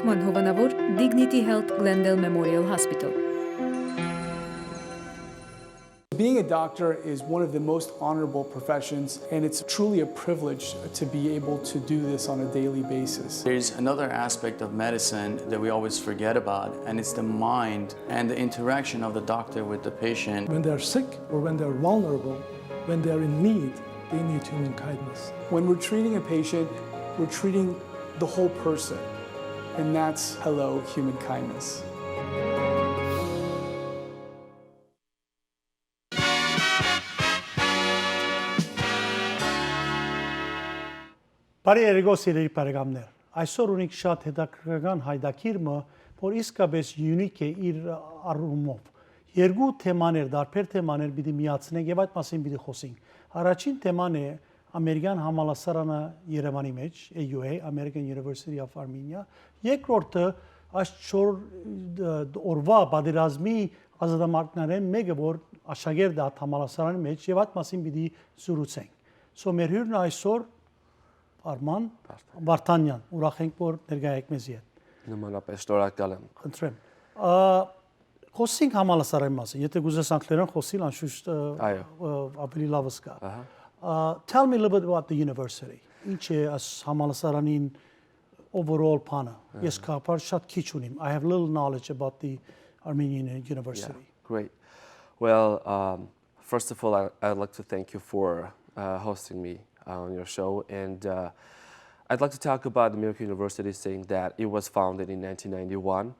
Ուսուցման հովանավոր Dignity Health Glendale Memorial Hospital. Being a doctor is one of the most honorable professions, and it's truly a privilege to be able to do this on a daily basis. There's another aspect of medicine that we always forget about, and it's the mind and the interaction of the doctor with the patient. When they're sick or when they're vulnerable, when they're in need, they need human kindness. When we're treating a patient, we're treating the whole person, and that's hello, human kindness. Բարի երեկո սիրելի բարեկամներ։ Այսօր ունենք շատ հետաքրքրական հայտակիրը, որ իսկապես յունիկ է իր առումով։ Երկու թեմաներ, դարբեր թեմաներ պիտի միացնենք եւ այդ մասին պիտի խոսենք։ Առաջին թեման է Ամերիկյան համալսարանը Երևանի մեջ, AUA, American University of Armenia։ Երկրորդը այս 4 օրվա պատերազմի ազատամարտիկներին մեկը, որ աշակերտ է համալսարանի մեջ եւ այդ մասին պիտի զրուցենք։ Սո մեր հյուրն այսօր Arman, Vardanyan, ուրախ ենք, որ ներկայ եք մեզի հետ։ Նմանապես շնորհակալ եմ։ Խնդրեմ։ Խոսենք համալսարանի մասին, եթե գուզես անգլերեն խոսիլ, անշուշտ ավելի լավս կա։ Tell me a little bit about the university. Ինչ է այս համալսարանին overall բանը։ Ես կապար շատ քիչ ունիմ. I have little knowledge about the Armenian University. Yeah, great. Well, first of all, I'd like to thank you for hosting me on your show, and I'd like to talk about the American University, saying that it was founded in 1991.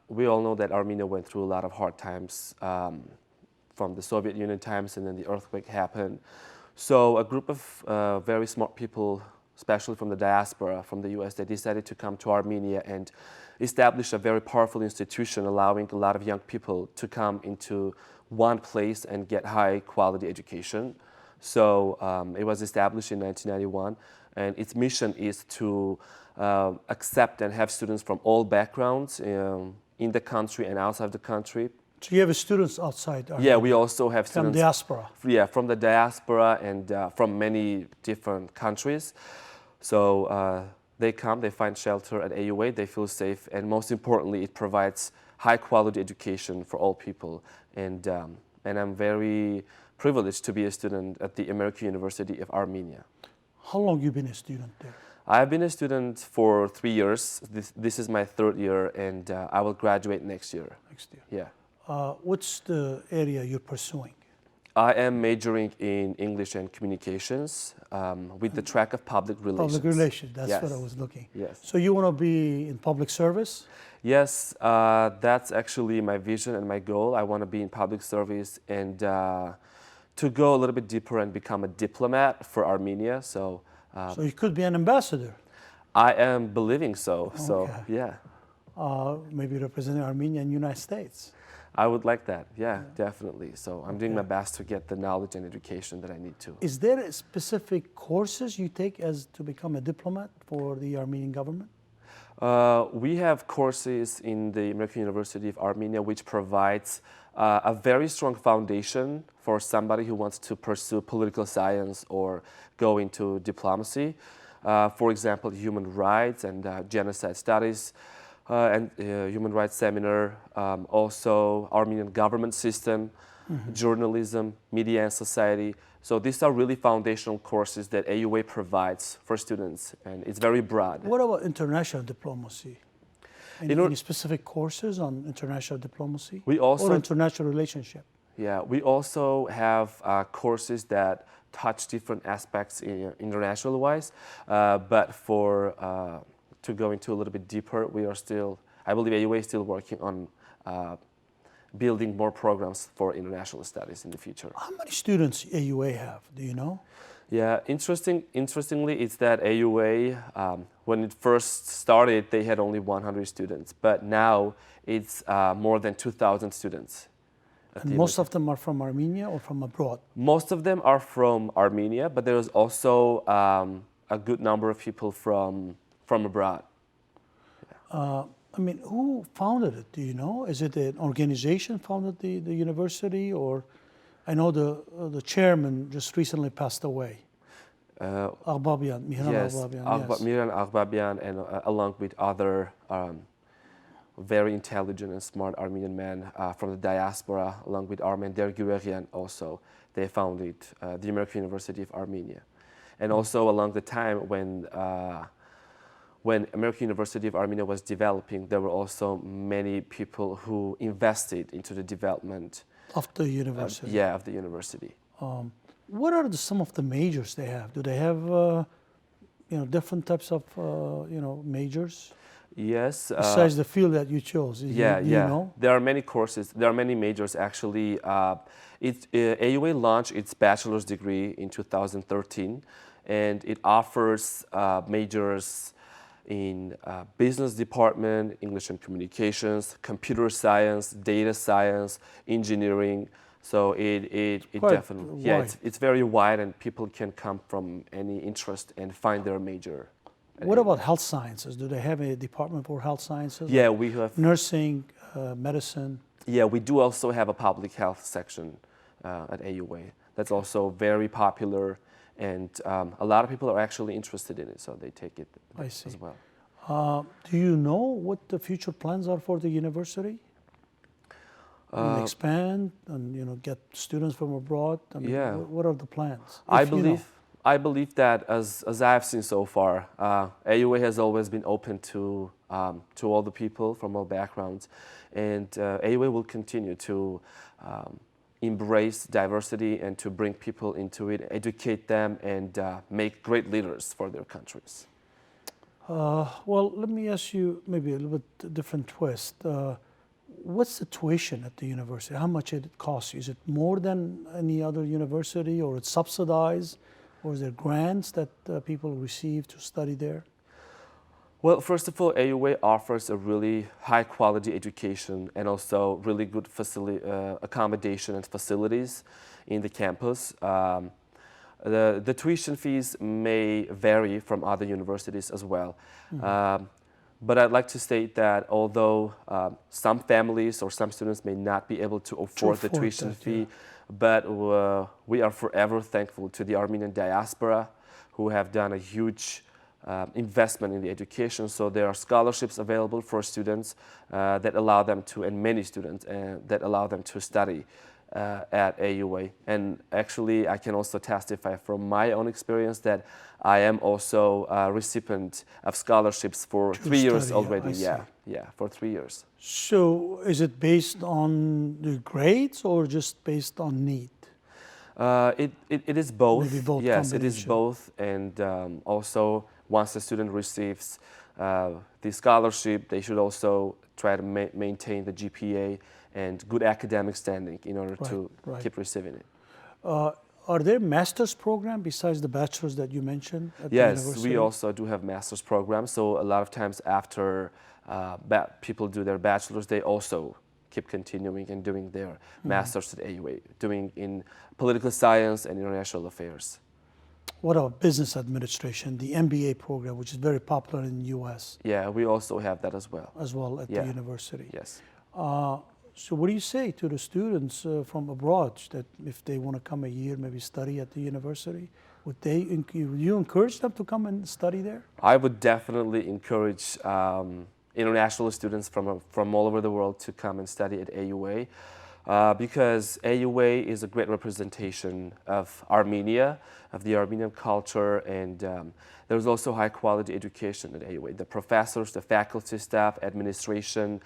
We all know that Armenia went through a lot of hard times from the Soviet Union times, and then the earthquake happened. So a group of very smart people, especially from the diaspora, from the US, they decided to come to Armenia and establish a very powerful institution, allowing a lot of young people to come into one place and get high quality education. So it was established in 1991, and its mission is to accept and have students from all backgrounds in the country and outside the country. So you have students outside Armenia? Yeah, we also have students from diaspora. Yeah, from the diaspora and from many different countries. So they come, they find shelter at AUA, they feel safe, and most importantly, it provides high quality education for all people. And I'm very privileged to be a student at the American University of Armenia. How long have you been a student there? I've been a student for 3 years. This is my 3rd year, and I will graduate next year. Next year. Yeah. What's the area you're pursuing? I am majoring in English and communications with the track of public relations. Public relations, that's Yes. what I was looking. Yes. So you want to be in public service? Yes, that's actually my vision and my goal. I want to be in public service and to go a little bit deeper and become a diplomat for Armenia. So you could be an ambassador. I am believing so. Okay. So yeah. Maybe representing Armenia in the United States. I would like that. Yeah, definitely. So I'm doing my best to get the knowledge and education that I need to. Is there specific courses you take as to become a diplomat for the Armenian government? We have courses in the American University of Armenia which provides a very strong foundation for somebody who wants to pursue political science or go into diplomacy. For example, human rights and genocide studies and human rights seminar, also Armenian government system, journalism, media and society. So these are really foundational courses that AUA provides for students, and it's very broad. What about international diplomacy? Any specific courses on international diplomacy or international relationship? Yeah, we also have courses that touch different aspects international-wise, but to go into a little bit deeper, we are still, I believe AUA is still working on building more programs for international studies in the future. How many students AUA have, do you know? Yeah, interestingly, it's that AUA, when it first started, they had only 100 students, but now it's more than 2,000 students. And most of them are from Armenia or from abroad? Most of them are from Armenia, but there is also a good number of people from abroad. Yeah. I mean, who founded it? Do you know? Is it an organization founded the university, or I know the chairman just recently passed away. Aghbabian, Mihran Yes, Aghbabian, yes. Miran Aghbabian, and along with other very intelligent and smart Armenian men from the diaspora, along with Arman Dergurerian also. They founded the American University of Armenia. And also along the time when American University of Armenia was developing, there were also many people who invested into the development Of the university. of the university. What are some of the majors they have? Do they have, different types of, majors? Yes. Besides the field that you chose, do you know? There are many courses. There are many majors actually. AUA launched its bachelor's degree in 2013, and it offers majors in business department, English and communications, computer science, data science, engineering. So it Quite definitely, wide. it's very wide, and people can come from any interest and find their major. What about health sciences? Do they have a department for health sciences? Yeah, we have. Nursing, medicine. Yeah, we do also have a public health section at AUA. That's also very popular, and a lot of people are actually interested in it, so they take it I see. as well. Do you know what the future plans are for the university? Expand and get students from abroad. I mean, Yeah. What are the plans? I believe that as I've seen so far, AUA has always been open to all the people from all backgrounds, and AUA will continue to embrace diversity and to bring people into it, educate them, and make great leaders for their countries. Well, let me ask you maybe a little bit different twist. What's the tuition at the university? How much it costs you? Is it more than any other university, or it's subsidized, or is there grants that people receive to study there? Well, first of all, AUA offers a really high quality education and also really good accommodation and facilities in the campus. The tuition fees may vary from other universities as well. But I'd like to state that although some families or some students may not be able to afford the tuition fee, but we are forever thankful to the Armenian diaspora who have done a huge investment in the education. So there are scholarships available for students that allow them to, and many students that allow them to study at AUA. And actually, I can also testify from my own experience that I am also a recipient of scholarships for 3 years already. For 3 years. So is it based on the grades or just based on need? It is both. Maybe both. Yes, it is both. And also, once a student receives the scholarship, they should also try to maintain the GPA and good academic standing in order to keep receiving it. Are there master's programs besides the bachelor's that you mentioned at the university? Yes, we also do have master's programs. So a lot of times after people do their bachelor's, they also keep continuing and doing their master's at AUA, doing in political science and international affairs. What about business administration, the MBA program, which is very popular in the U.S.? Yeah, we also have that as well. As well at the university. Yes. So what do you say to the students from abroad that if they want to come a year, maybe study at the university, would you encourage them to come and study there? I would definitely encourage international students from all over the world to come and study at AUA because AUA is a great representation of Armenia, of the Armenian culture, and there's also high quality education at AUA. The professors, the faculty, staff, administration,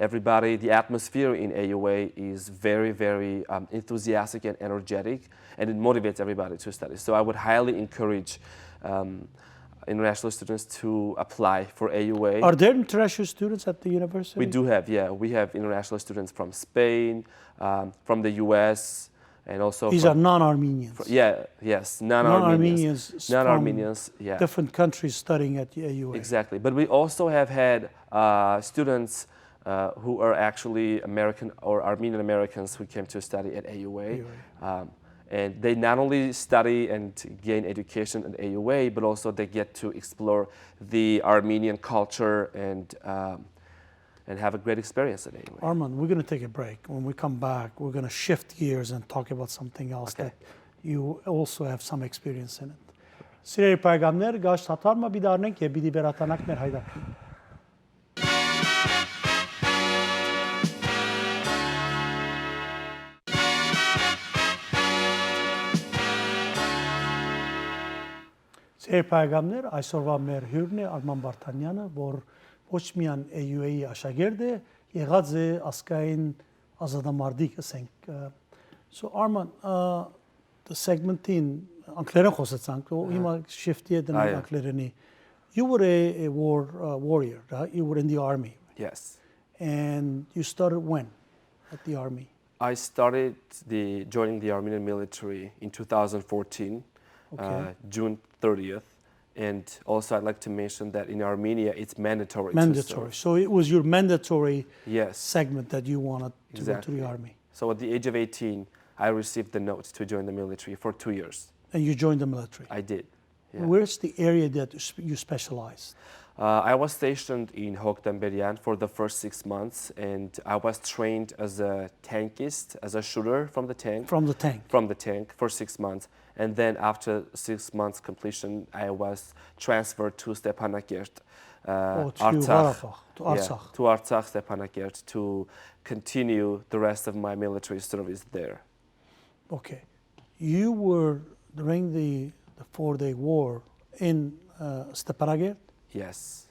everybody, the atmosphere in AUA is very, very enthusiastic and energetic, and it motivates everybody to study. So I would highly encourage international students to apply for AUA. Are there international students at the university? We do have, we have international students from Spain, from the US, and also These are non-Armenians. Non-Armenians. Non-Armenians, different countries studying at the AUA. Exactly, but we also have had students who are actually American or Armenian Americans who came to study at AUA. And they not only study and gain education at AUA, but also they get to explore the Armenian culture and have a great experience at AUA. Arman, we're going to take a break. When we come back, we're going to shift gears and talk about something else that you also have some experience in it. Սիրելի բարեկամներ, գաց թաթարմա բիդարնենք եւ պիտի վերաթանանք մեր հայդակին։ Սիրելի բարեկամներ, այսօրվա մեր հյուրն է Arman Vartanyանը, որ ոչ միայն AUA-ի աշակերտ է, եղած է ասկային ազատամարտիկ, ասենք։ So Arman, the segment-ին անգլերեն խոսեցանք, հիմա shift-ի է դնենք անգլերենի։ You were a warrior, right? You were in the army. Yes. And you started when at the army? I started joining the Armenian military in 2014, Okay. June 30th. And also I'd like to mention that in Armenia, it's mandatory. Mandatory. So it was your mandatory Yes. segment that you wanted to go to Exactly. the army. So at the age of 18, I received the note to join the military for 2 years. And you joined the military. I did. Yeah. Where's the area that you specialized? I was stationed in Vardanyan for the first 6 months, and I was trained as a tankist, as a shooter from the tank. From the tank. From the tank for 6 months. And then after 6 months completion, I was transferred to Stepanakert, To Artsakh. Karabakh, to Yeah, Artsakh. to Artsakh, Stepanakert, to continue the rest of my military service there. Okay. You were during the 4-day war in Stepanakert. Yes.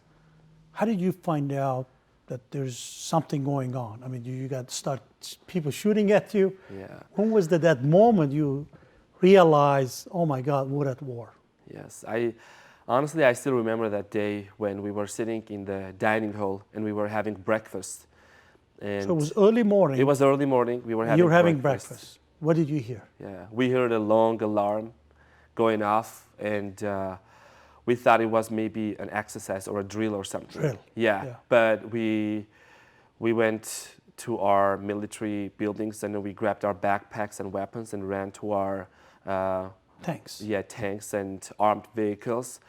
How did you find out that there's something going on? I mean, you got to start people shooting at you. Yeah. When was that moment you realized, oh my God, we're at war? Yes, honestly I still remember that day when we were sitting in the dining hall and we were having breakfast. And So it was early morning. it was early morning. We were having you were having breakfast. What did you hear? Yeah, we heard a long alarm going off, and we thought it was maybe an exercise or a drill or something. Drill. Yeah. But we went to our military buildings and we grabbed our backpacks and weapons and ran to our Thanks. tanks and armed vehicles.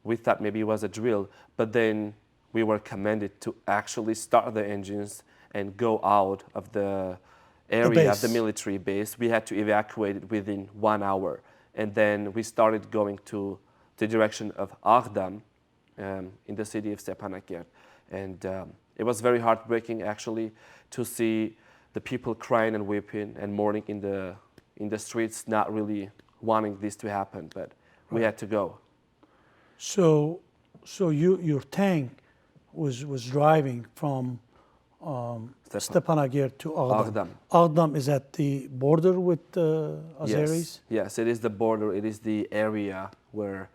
We thought maybe it was a drill, but then we were commanded to actually start the engines and go out of the area of the base. military base. We had to evacuate it within 1 hour. And then we started going to the direction of Aghdam in the city of Stepanakert. And it was very heartbreaking actually to see the people crying and weeping and mourning in the streets, not really wanting this to happen, but we had to go. So your tank was driving from Stepanakert to Aghdam. Aghdam is at the border with Azeris? Yes, it is the border. It is the area where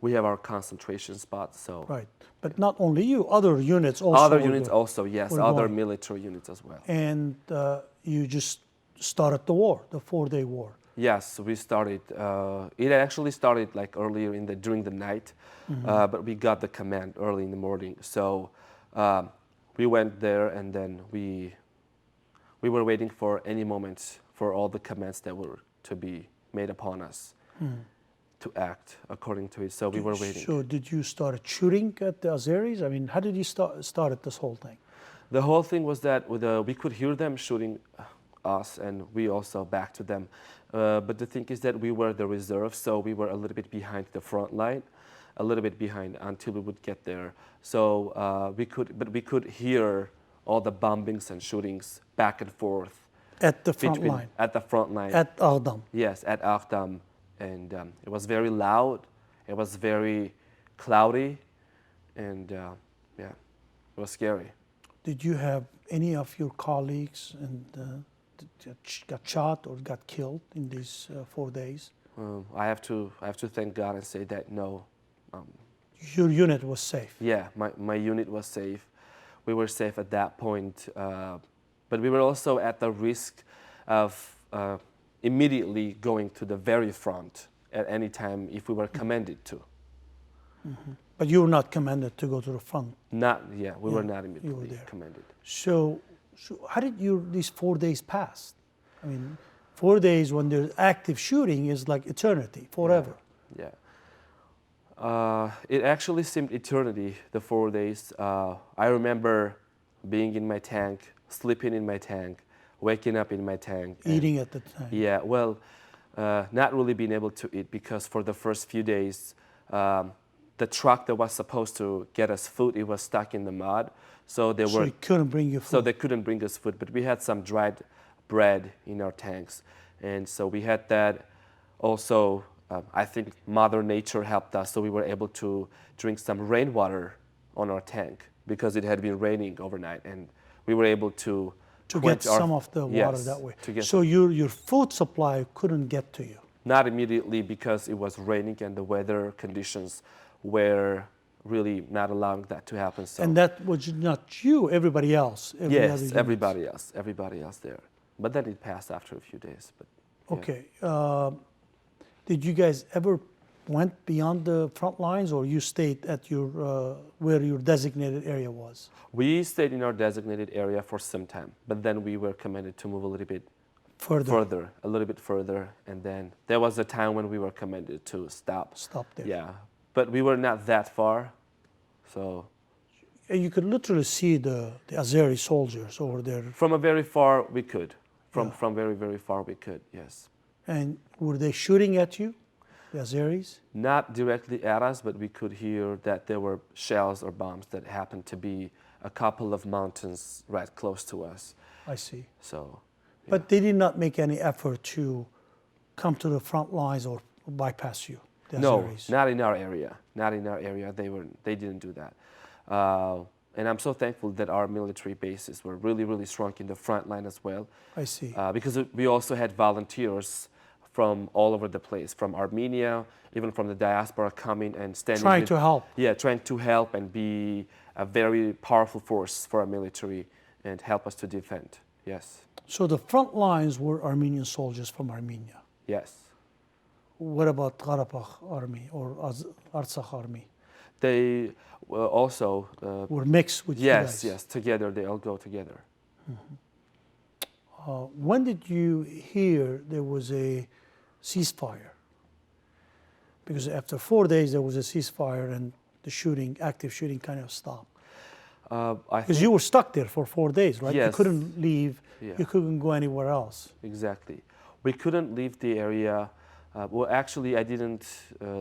we have our concentration spots. So Right. But not only you, other units also. other were units going. also, yes, were other going. military units as well. And you just started the war, the 4-day war. Yes, we started. It actually started like earlier during the night, but we got the command early in the morning. So we went there, and then we were waiting for any moment for all the commands that were to be made upon us to act according to it. So we were waiting. So did you start shooting at the Azeris? I mean, how did you start this whole thing? The whole thing was that we could hear them shooting us, and we also back to them. But the thing is that we were the reserve, so we were a little bit behind the front line, a little bit behind until we would get there. So we could hear all the bombings and shootings back and forth. At the front line? At the front line. At Aghdam? Yes, at Aghdam. And it was very loud, it was very cloudy, and yeah, it was scary. Did you have any of your colleagues got shot or got killed in these 4 days? I have to thank God and say that no. Your unit was safe? Yeah, my unit was safe. We were safe at that point, but we were also at the risk of immediately going to the very front at any time if we were commanded to. Mm-hmm. But you were not commanded to go to the front? We were not you were immediately there. commanded. So how did these 4 days pass? I mean, 4 days when there's active shooting is like eternity, forever. Yeah. It actually seemed eternity, the 4 days. I remember being in my tank, sleeping in my tank, waking up in my tank. Eating at the time. Yeah, well, not really being able to eat because for the first few days, the truck that was supposed to get us food, it was stuck in the mud. So they So were you couldn't bring your food. so they couldn't bring us food, but we had some dried bread in our tanks. And so we had that. Also, I think Mother Nature helped us, so we were able to drink some rainwater on our tank because it had been raining overnight, and we were able to to get quench our- some of the water Yes, that way. to get So your food supply couldn't get to you. not immediately because it was raining and the weather conditions were really not allowing that to happen. So And that was not you, everybody else. Every other yes, unit. everybody else there. But then it passed after a few days. But yeah. Okay. Did you guys ever went beyond the front lines, or you stayed at your where your designated area was? We stayed in our designated area for some time, but then we were commanded to move a little bit Further. a little bit further, and then there was a time when we were commanded to stop. Stop there. Yeah, but we were not that far, so And you could literally see the Azeri soldiers over there. from a very far we could. Yeah. From very far we could, yes. And were they shooting at you, the Azeris? Not directly at us, but we could hear that there were shells or bombs that happened to be a couple of mountains right close to us. I see. So, But they did not make any effort to come to the front lines or bypass you, the no, Azeris? not in our area. Not in our area. They didn't do that. And I'm so thankful that our military bases were really strong in the front line as well. I see. Because we also had volunteers from all over the place, from Armenia, even from the diaspora coming and standing. Trying to help. Yeah, trying to help and be a very powerful force for our military and help us to defend. Yes, So the front lines were Armenian soldiers from Armenia. yes. What about Karabakh army or Artsakh army? They also, Were mixed with you guys? yes, together, they all go together. When did you hear there was a ceasefire? Because after 4 days there was a ceasefire and the shooting, active shooting, kind of stopped. I Because think, you were stuck there for 4 days, right? You Yes. couldn't leave. Yeah. You couldn't go anywhere else. exactly. We couldn't leave the area. Well, actually, I didn't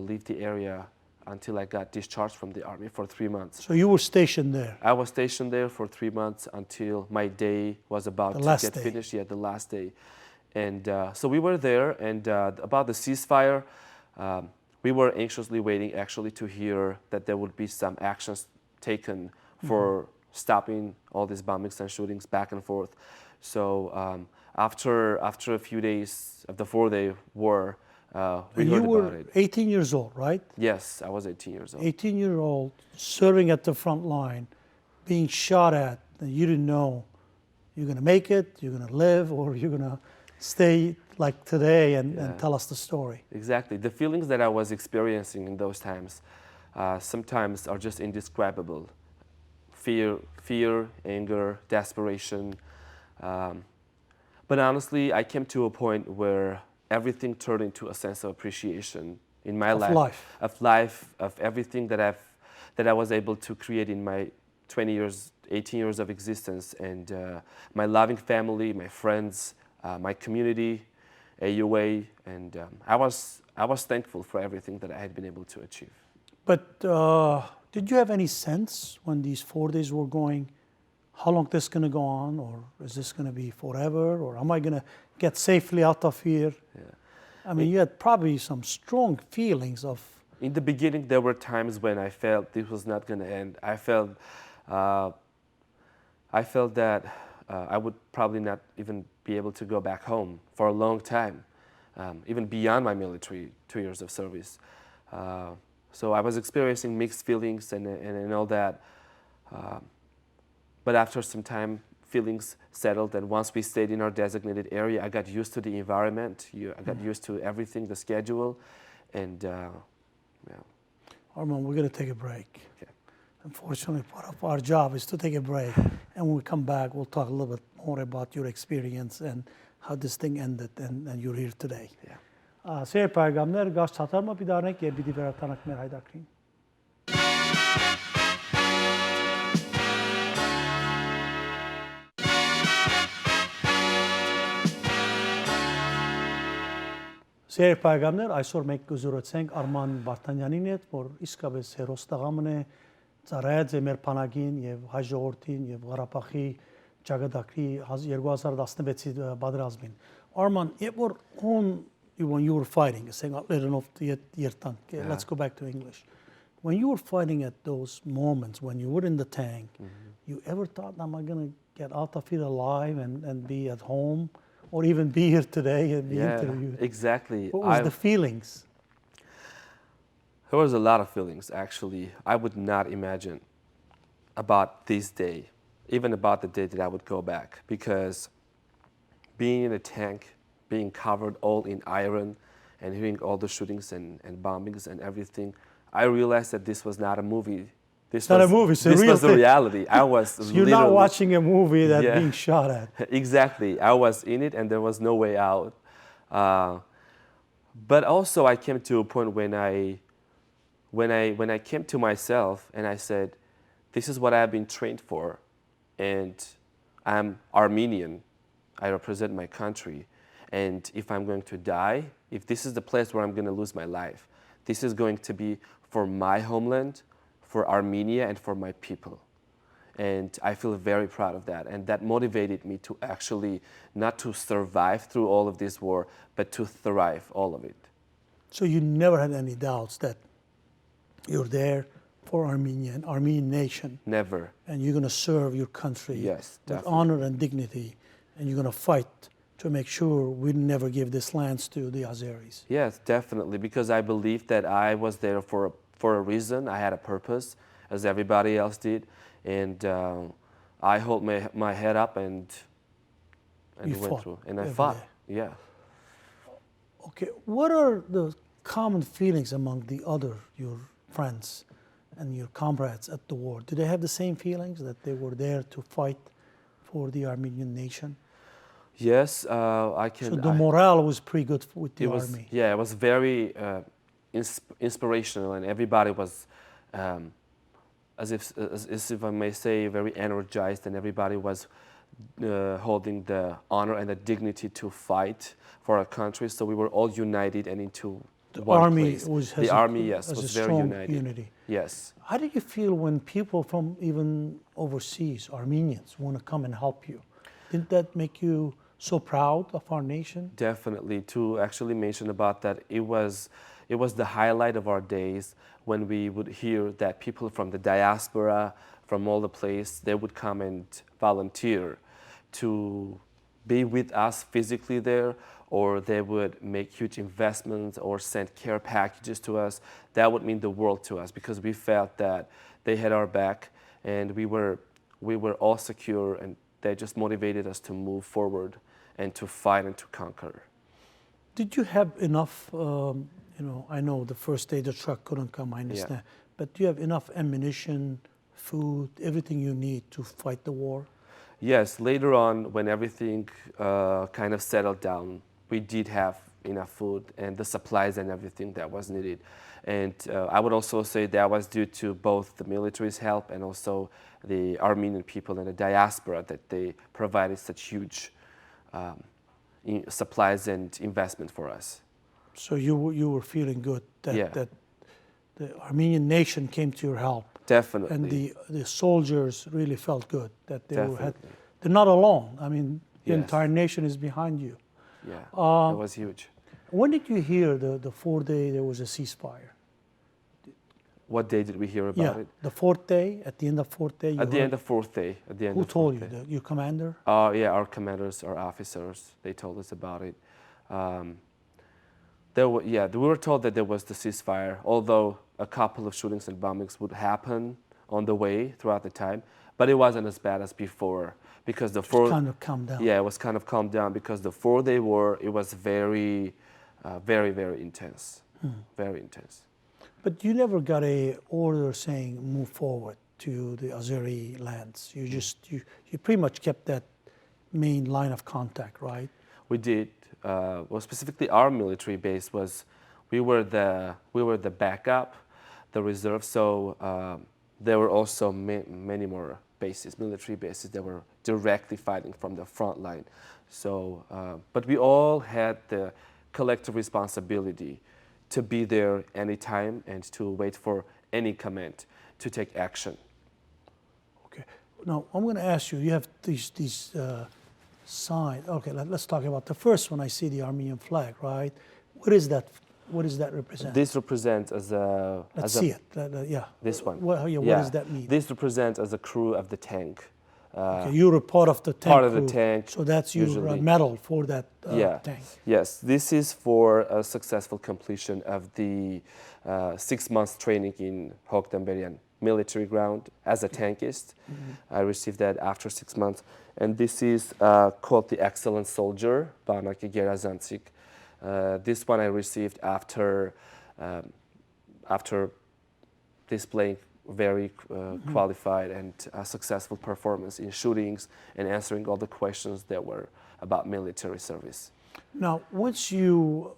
leave the area until I got discharged from the army for 3 months. So you were stationed there. I was stationed there for 3 months until my day was about The to last get day. finished. Yeah, the last day. And so we were there, and about the ceasefire, we were anxiously waiting actually to hear that there would be some actions taken for stopping all these bombings and shootings back and forth. So after a few days of the 4-day war, we And heard you about were it. 18 years old, right? Yes, I was 18 years old. 18-year-old serving at the front line, being shot at, and you didn't know you're going to make it, you're going to live, or you're going to stay like today and tell us the story. Exactly. The feelings that I was experiencing in those times sometimes are just indescribable. Fear, anger, desperation. But honestly, I came to a point where everything turned into a sense of appreciation in my Of life. of life, of everything that I was able to create in my 20 years, 18 years of existence, and my loving family, my friends, my community, AUA, and I was thankful for everything that I had been able to achieve. But did you have any sense when these 4 days were going, how long this going to go on, or is this going to be forever, or am I going to get safely out of here? Yeah. I mean, you had probably some strong feelings of, In the beginning, there were times when I felt this was not going to end. I felt that I would probably not even be able to go back home for a long time, even beyond my military 2 years of service. So I was experiencing mixed feelings and all that. But after some time, feelings settled, and once we stayed in our designated area, I got used to the environment. I got used to everything, the schedule, and yeah. Arman, we're going to take a break. Okay. Unfortunately, part of our job is to take a break. And when we come back, we'll talk a little bit more about your experience and how this thing ended and you're here today. Yeah. Սեր պայգամներ գազ ցածարմա պիտանեք եւ պիտի վերարտանք մեր հայդակրին։ Սեր պայգամներ, այսօր մենք կզրուցենք Արման Վարդանյանին հետ, որ իսկապես հերոս տղամն է, ծառայած է մեր բանակին եւ հայ ժողովրդին եւ Ղարաբաղի ճակատագրի 2016-ի պատերազմին։ Arman, when you were fighting, saying let's go back to English. When you were fighting at those moments, when you were in the tank, you ever thought, am I going to get out of here alive and be at home? Or even be here today and be interviewed? Exactly. What was the feelings? There was a lot of feelings, actually. I would not imagine about this day, even about the day that I would go back, because being in a tank, being covered all in iron, and hearing all the shootings and bombings and everything, I realized that this was not a movie. This not a movie, it's a this real was the thing. reality. I was So you're not watching a movie that's being shot at. Exactly. I was in it, and there was no way out. But also, I came to a point when I came to myself and I said, "This is what I've been trained for, and I'm Armenian. I represent my country, and if I'm going to die, if this is the place where I'm going to lose my life, this is going to be for my homeland, for Armenia, and for my people." And I feel very proud of that. And that motivated me to actually not to survive through all of this war, but to thrive all of it. So you never had any doubts that you're there for Armenian nation. Never. And you're going to serve your country Yes, with definitely. honor and dignity. And you're going to fight to make sure we never give these lands to the Azeris. Yes, definitely. Because I believe that I was there for a reason. I had a purpose, as everybody else did. And I hold my head up and You went fought through. And I every fought. day. Yeah. Okay, what are the common feelings among your friends and your comrades at the war? Do they have the same feelings that they were there to fight for the Armenian nation? Yes, I can. So the morale was pretty good with the army. Yeah, it was very inspirational, and everybody was, as if I may say, very energized, and everybody was holding the honor and the dignity to fight for our country. So we were all united and into one Army place. was The army, yes, has was a very strong united. unity. Yes. How do you feel when people from even overseas, Armenians, want to come and help you? Didn't that make you so proud of our nation? Definitely. To actually mention about that, it was the highlight of our days when we would hear that people from the diaspora, from all the place, they would come and volunteer to be with us physically there, or they would make huge investments or send care packages to us. That would mean the world to us, because we felt that they had our back and we were all secure, and they just motivated us to move forward and to fight and to conquer. Did you have enough, I know the first day the truck couldn't come, I understand, but do you have enough ammunition, food, everything you need to fight the war? Yes, later on, when everything kind of settled down, we did have enough food and the supplies and everything that was needed. And I would also say that was due to both the military's help and also the Armenian people and the diaspora, that they provided such huge supplies and investment for us. So you were feeling good that the Armenian nation came to your help. Definitely. And the soldiers really felt good that they're not alone. I mean, the entire nation is behind you. Yeah, that was huge. When did you hear the fourth day there was a ceasefire? What day did we hear about it? The fourth day, at the end of fourth day. At the end of fourth day. Who told you? Your commander? Yeah, our commanders, our officers, they told us about it. We were told that there was the ceasefire, although a couple of shootings and bombings would happen on the way throughout the time, but it wasn't as bad as before, because the kind of calmed down. Yeah, it was kind of calmed down, because the 4-day war, it was very, very, very intense, very intense. But you never got a order saying move forward to the Azeri lands. You pretty much kept that main line of contact, right? We did. Well, specifically our military base we were the backup, the reserve. So there were also many more bases, military bases, that were directly fighting from the front line. So, but we all had the collective responsibility to be there anytime and to wait for any command to take action. Okay. Now, I'm going to ask you, you have these signs. Okay, let's talk about the first one. I see the Armenian flag, right? What is that? What does that represent? This represents as a... Let's see it. Yeah. This one. What does that mean? This represents as a crew of the tank. Okay, you're a part of the tank Part of the crew, tank. So that's your usually. medal for that tank. Yes, this is for a successful completion of the 6 months training in Vardanyan military ground as a tankist. I received that after 6 months. And this is called the Excellent Soldier, Banaki Gerazantsik. This one I received after displaying very qualified and successful performance in shootings and answering all the questions that were about military service. Now, once you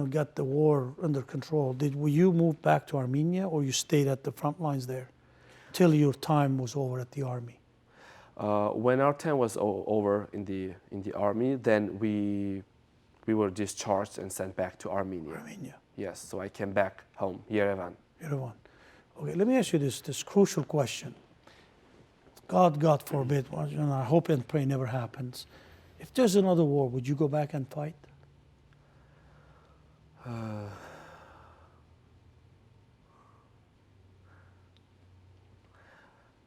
got the war under control, will you move back to Armenia, or you stayed at the front lines there till your time was over at the army? When our time was over in the army, then we were discharged and sent back to Armenia. Armenia. Yes, so I came back home, Yerevan. Yerevan. Okay, let me ask you this crucial question. God forbid, and I hope and pray never happens. If there's another war, would you go back and fight?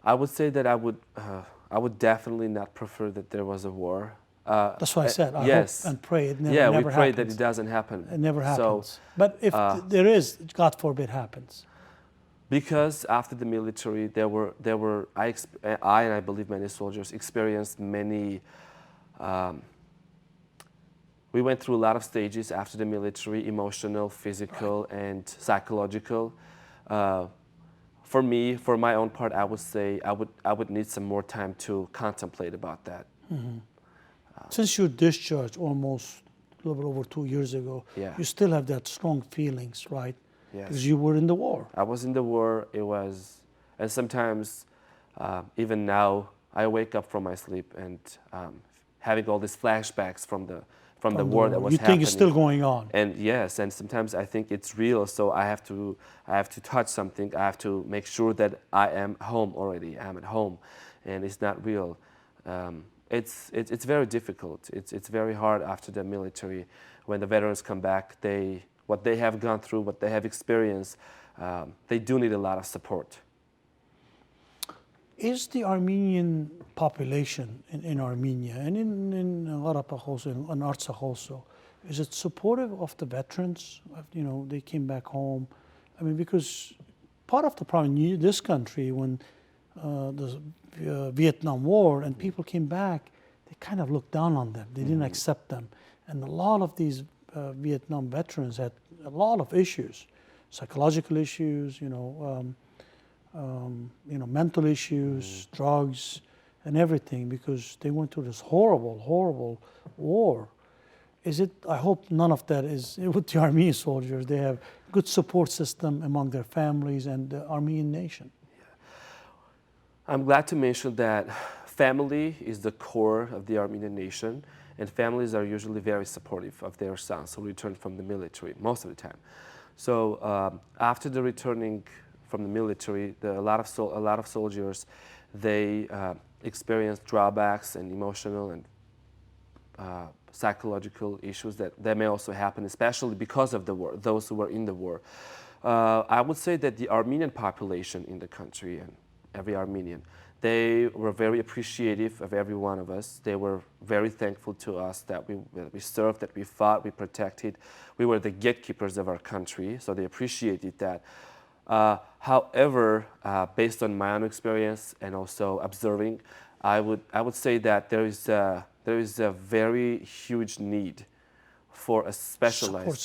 I would say that I would definitely not prefer that there was a war. That's what I said. I hope and pray it never happens. We pray that it doesn't happen. It never happens. So, but if there is, God forbid, happens. Because after the military, I and I believe many soldiers experienced many. We went through a lot of stages after the military: emotional, physical, and psychological. For me, for my own part, I would say I would need some more time to contemplate about that. Mm-hmm. Since you discharged almost a little over 2 years ago, you still have that strong feelings, right? Yes. Because you were in the war. I was in the war. And sometimes, even now, I wake up from my sleep and having all these flashbacks from the war that was happening. You think it's still going on? And yes, and sometimes I think it's real. So I have to touch something. I have to make sure that I am home already. I'm at home, and it's not real. It's very difficult. It's very hard after the military when the veterans come back. What they have gone through, what they have experienced, they do need a lot of support. Is the Armenian population in Armenia and in Karabakh also, in Artsakh also, is it supportive of the veterans? They came back home. I mean, because part of the problem in this country, when the Vietnam War and people came back, they kind of looked down on them. They didn't accept them. And a lot of these Vietnam veterans had a lot of issues, psychological issues, mental issues, drugs, and everything, because they went through this horrible, horrible war. I hope none of that is with the Armenian soldiers. They have good support system among their families and the Armenian nation. I'm glad to mention that family is the core of the Armenian nation, and families are usually very supportive of their sons who return from the military most of the time. So after the returning from the military, a lot of soldiers, they experience drawbacks and emotional and psychological issues that may also happen, especially because of the war, those who were in the war. I would say that the Armenian population in the country, and every Armenian, they were very appreciative of every one of us. They were very thankful to us that we served, that we fought, we protected. We were the gatekeepers of our country, so they appreciated that. However, based on my own experience and also observing, I would say that there is a very huge need for a specialized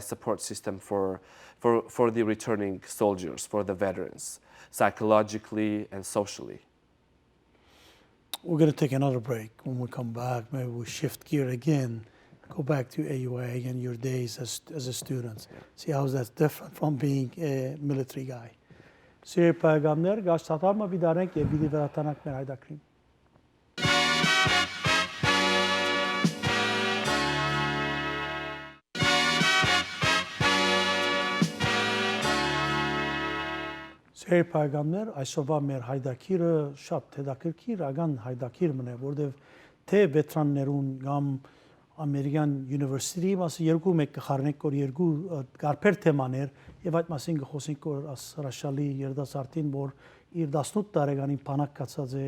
support system for the returning soldiers, for the veterans, psychologically and socially. We're going to take another break. When we come back, maybe we'll shift gear again, go back to AUA and your days as a student. See how that's different from being a military guy. Սիրելի պայմաններ, գաշտատարմը վիդարենք եւ վիդի վերատանանք մեր հայդակրին։ Ձեր պայգամներ այսօրվա մեր հայդակիրը շատ հետաքրքիր ական հայդակիր մնե, որտեվ թե վետրաններուն կամ American University մասը երկու մեկ կխառնենք, որ երկու կարբեր թեմաներ եւ այդ մասին կխոսենք, որ ասրաշալի երդասարտին, որ իր 18 տարեկանին բանակ կացած է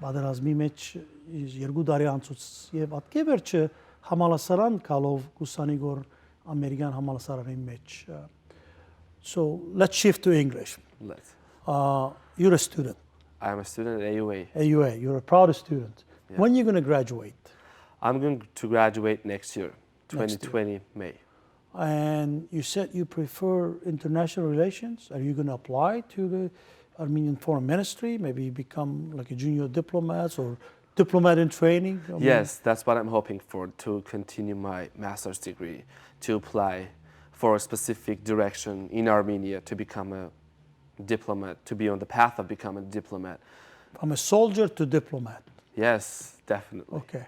պատերազմի մեջ 2 տարի անցուց եւ ատկե վերջը համալսարան կալով կուսանի գոր American համալսարանի մեջ. So let's shift to English. Let's. You're a student. I'm a student at AUA. AUA, you're a proud student. Yeah. When are you going to graduate? I'm going to graduate next year, Next 2020 May. And you said you prefer international relations. Are you going to apply to the Armenian Foreign Ministry, maybe become like a junior diplomat or diplomat in training? I mean, Yes, that's what I'm hoping for, to continue my master's degree, to apply for a specific direction in Armenia, to become a diplomat, to be on the path of becoming a diplomat. From a soldier to diplomat. Yes, definitely. Okay.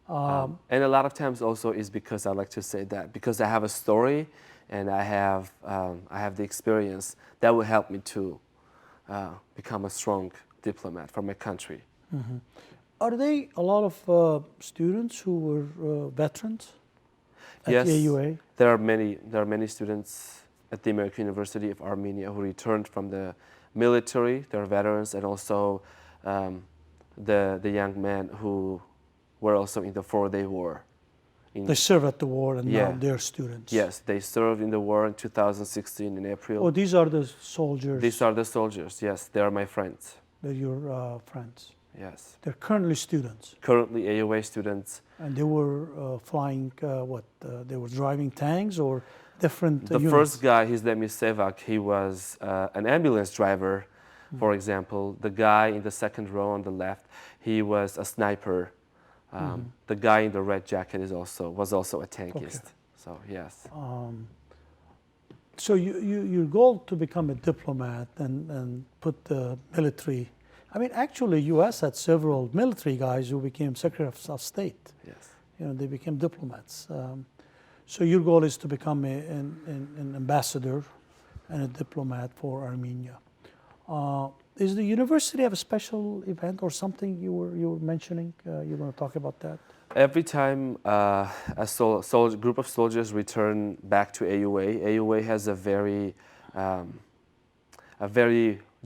And a lot of times also is because I like to say that, because I have a story and I have the experience that will help me to become a strong diplomat for my country. Mm-hmm. Are there a lot of students who were veterans at Yes, AUA? there are many students at the American University of Armenia who returned from the military. There are veterans, and also the young men who were also in the 4-day war. They served at the war and Yeah. now they're students. Yes, they served in the war in 2016 in April. Oh, these are the soldiers. These are the soldiers. Yes, they are my friends. They're your friends. Yes. They're currently students. Currently AUA students. And they were flying they were driving tanks or different The units? first guy, his name is Sevak, he was an ambulance driver, for example. The guy in the second row on the left, he was a sniper. The guy in the red jacket was also a tankist. Okay. So yes. So your goal to become a diplomat and put the military. I mean, actually, U.S. had several military guys who became Secretary of State. Yes. You know, they became diplomats. So your goal is to become an ambassador and a diplomat for Armenia. Is the university have a special event or something you were mentioning? You want to talk about that? Every time a group of soldiers return back to AUA, AUA has a very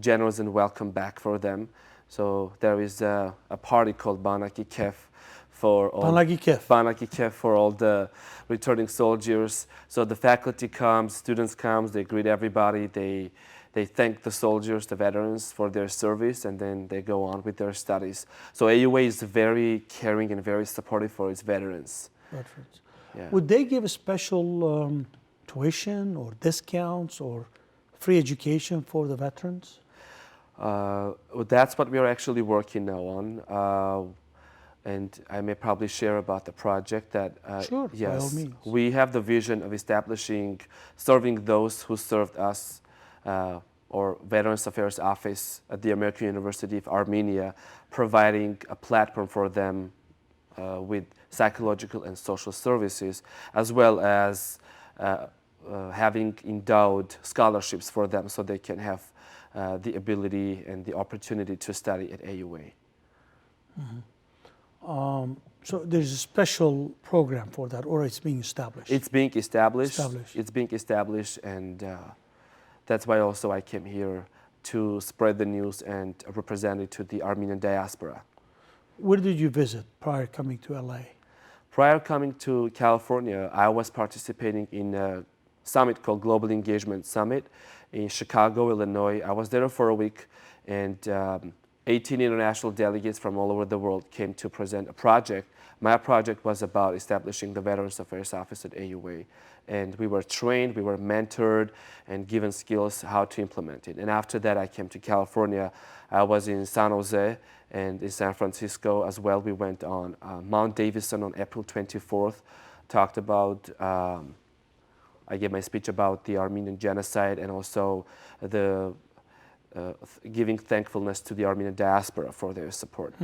generous and welcome back for them. So there is a party called Banaki Kef for all the returning soldiers. So the faculty comes, students comes, they greet everybody, they thank the soldiers, the veterans, for their service, and then they go on with their studies. So AUA is very caring and very supportive for its veterans. Veterans. Yeah. Would they give a special tuition or discounts or free education for the veterans? That's what we are actually working now on. And I may probably share about the project that, Sure, by all yes, means. we have the vision of serving those who served us, or Veterans Affairs Office at the American University of Armenia, providing a platform for them with psychological and social services, as well as having endowed scholarships for them so they can have the ability and the opportunity to study at AUA. So there's a special program for that, or it's being established? It's being established. Established. It's being established, and that's why also I came here to spread the news and represent it to the Armenian diaspora. Where did you visit prior coming to LA? Prior coming to California, I was participating in a summit called Global Engagement Summit in Chicago, Illinois. I was there for a week, and 18 international delegates from all over the world came to present a project. My project was about establishing the Veterans Affairs Office at AUA. And we were trained, we were mentored, and given skills how to implement it. And after that, I came to California. I was in San Jose and in San Francisco as well. We went on Mount Davison on April 24th, talked about, I gave my speech about the Armenian genocide and also the giving thankfulness to the Armenian diaspora for their support.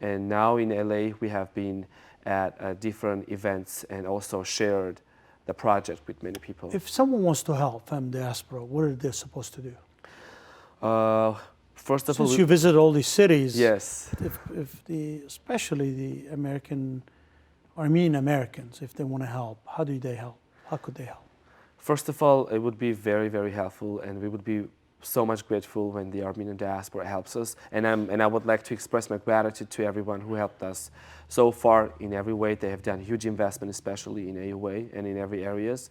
And now in LA, we have been at different events and also shared the project with many people. If someone wants to help from diaspora, what are they supposed to do? First of all, Since you visit all these cities, yes. especially the Armenian Americans, if they want to help, how do they help? How could they help? First of all, it would be very, very helpful, and we would be so much grateful when the Armenian diaspora helps us. And I would like to express my gratitude to everyone who helped us so far in every way. They have done huge investment, especially in AUA and in every areas.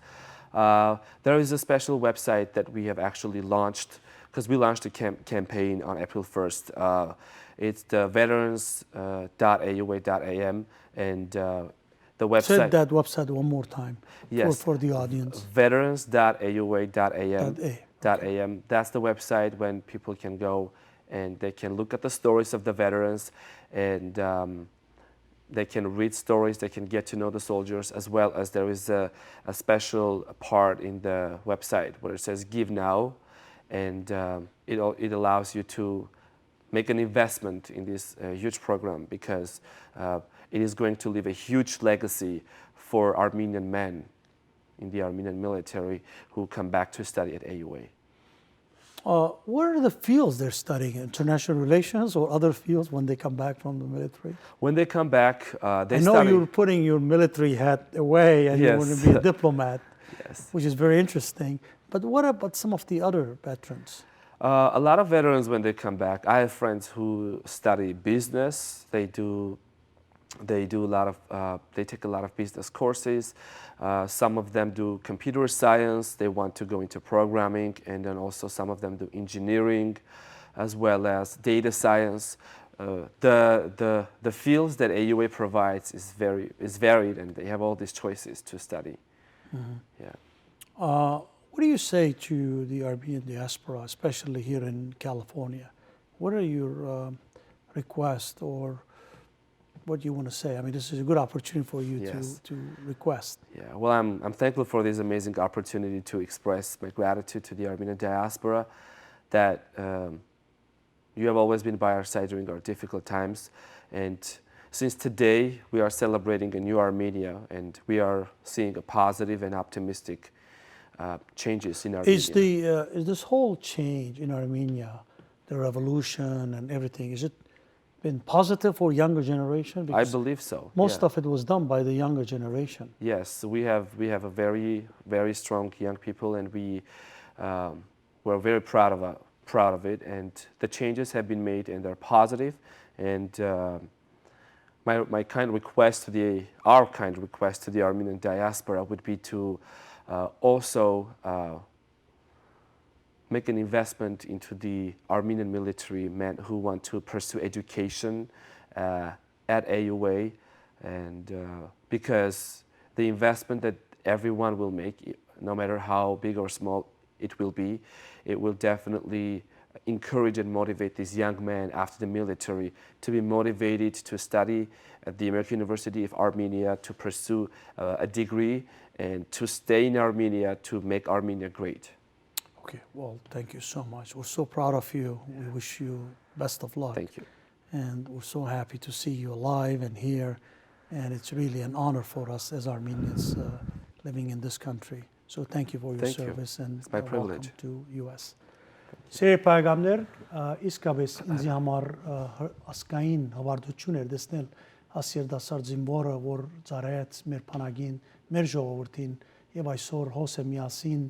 There is a special website that we have actually launched, because we launched a campaign on April 1st. It's the veterans.aua.am, and the website. Say that website one more time. Yes. For the audience. Veterans.aua.am. That's the website when people can go and they can look at the stories of the veterans, and they can read stories, they can get to know the soldiers, as well as there is a special part in the website where it says Give Now, and it allows you to make an investment in this huge program, because it is going to leave a huge legacy for Armenian men in the Armenian military who come back to study at AUA. What are the fields they're studying? International relations or other fields when they come back from the military? When they come back, they I know study. you're putting your military hat away and Yes. you want to be a diplomat, Yes. which is very interesting. But what about some of the other veterans? A lot of veterans, when they come back, I have friends who study business. They take a lot of business courses. Some of them do computer science. They want to go into programming, and then also some of them do engineering, as well as data science. The fields that AUA provides is varied, and they have all these choices to study. Mm-hmm. Yeah. What do you say to the Armenian diaspora, especially here in California? What are your requests, or what do you want to say? I mean, this is a good opportunity for you Yes. to request. Yeah, well, I'm thankful for this amazing opportunity to express my gratitude to the Armenian diaspora, that you have always been by our side during our difficult times. And since today, we are celebrating a new Armenia, and we are seeing a positive and optimistic changes in Armenia. Is this whole change in Armenia, the revolution and everything, is it been positive for younger generation? I Because believe so. most yeah. of it was done by the younger generation. Yes, we have a very, very strong young people, and we're very proud of it. And the changes have been made, and they're positive. And our kind request to the Armenian diaspora would be to also make an investment into the Armenian military men who want to pursue education at AUA, and because the investment that everyone will make, no matter how big or small it will definitely encourage and motivate these young men after the military to be motivated to study at the American University of Armenia, to pursue a degree, and to stay in Armenia to make Armenia great. Okay, well, thank you so much. We're so proud of you. We wish you best of luck. Thank you. And we're so happy to see you alive and here. And it's really an honor for us as Armenians living in this country. So thank you for your Thank you. service, and It's my welcome privilege. to US. Սիրելի բարեկամներ, իսկապես ինձ համար ասկային հավարտություն էր տեսնել ասերդասար զինվորը, որ ծառայեց մեր բանակին, մեր ժողովրդին, եւ այսօր հոս է միասին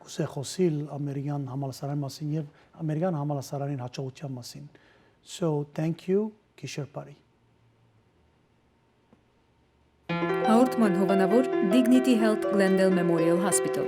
կուսե խոսիլ ամերիկյան համալսարանի մասին եւ ամերիկյան համալսարանին հաջողության մասին. So thank you, Gishar Pari. Հաղորդման հովանավոր Dignity Health Glendale Memorial Hospital